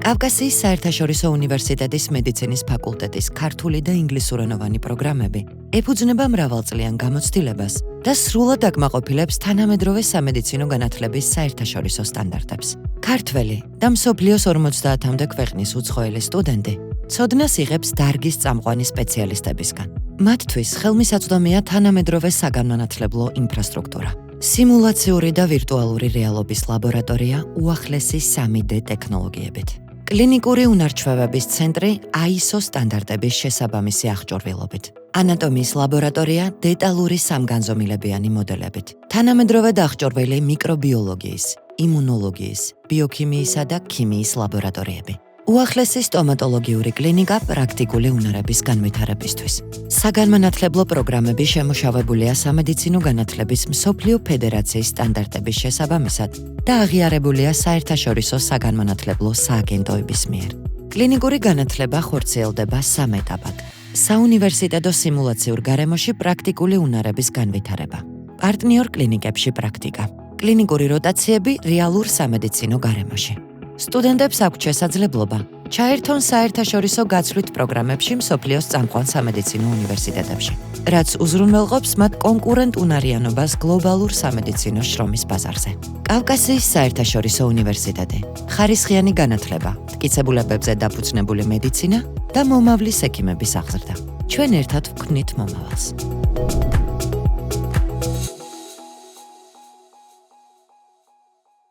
კავკასიის საერთაშორისო უნივერსიტეტის მედიცინის ფაკულტეტის ქართული და ინგლისურენოვანი პროგრამები ეფუძნება მრავალწლიან გამოცდილებას და სრულად აკმაყოფილებს თანამედროვე სამედიცინო განათლების საერთაშორისო სტანდარტებს. ქართველი და მსოფლიოს 50-მდე ქვეყნის უცხოელი სტუდენტი ცოდნას იღებს დარგის წამყვანი სპეციალისტებისგან. მათთვის ხელმისაწვდომია თანამედროვე საგანმანათლებლო ინფრასტრუქტურა, სიმულაციური და ვირტუალური რეალობის ლაბორატორია უახლესი 3D ტექნოლოგიებით. კლინიკური უნარჩვევების ცენტრი ISO სტანდარტების შესაბამისი აღჭურვილობით. ანატომიის ლაბორატორია დეტალური სამგანზომილებიანი მოდელებით. თანამედროვე აღჭურვილი მიკრობიოლოგიის, იმუნოლოგიის, ბიოქიმიისა და ქიმიის ლაბორატორიები. უახლესი სტომატოლოგიური კლინიკა პრაქტიკული უნარების განვითარებისთვის. საგანმანათლებლო პროგრამები შემუშავებულია სამედიცინო განათლების მსოფლიო ფედერაციის სტანდარტების შესაბამისად და აღიარებულია საერთაშორისო საგანმანათლებლო სააგენტოების მიერ. კლინიკური განათლება ხორციელდება 3 ეტაპად. საუნივერსიტეტო სიმულაციურ გარემოში პრაქტიკული უნარების განვითარება. პარტნიორ კლინიკებში პრაქტიკა. კლინიკური როტაციები რეალურ სამედიცინო გარემოში. სტუდენტებს აქვთ შესაძლებლობა ჩაერთონ საერთაშორისო გაცვლით პროგრამებში მსოფლიოს წამყვან სამედიცინო უნივერსიტეტებში, რაც უზრუნველყოფს მათ კონკურენტ უნარიანობას გლობალურ სამედიცინო შრომის ბაზარზე. კავკასიის საერთაშორისო უნივერსიტეტი, ხარისხიანი განათლება, მტკიცებულებებზე დაფუძნებული მედიცინა და მომავლის ექიმების აღზრდა. ჩვენ ერთად ვქმნით მომავალს.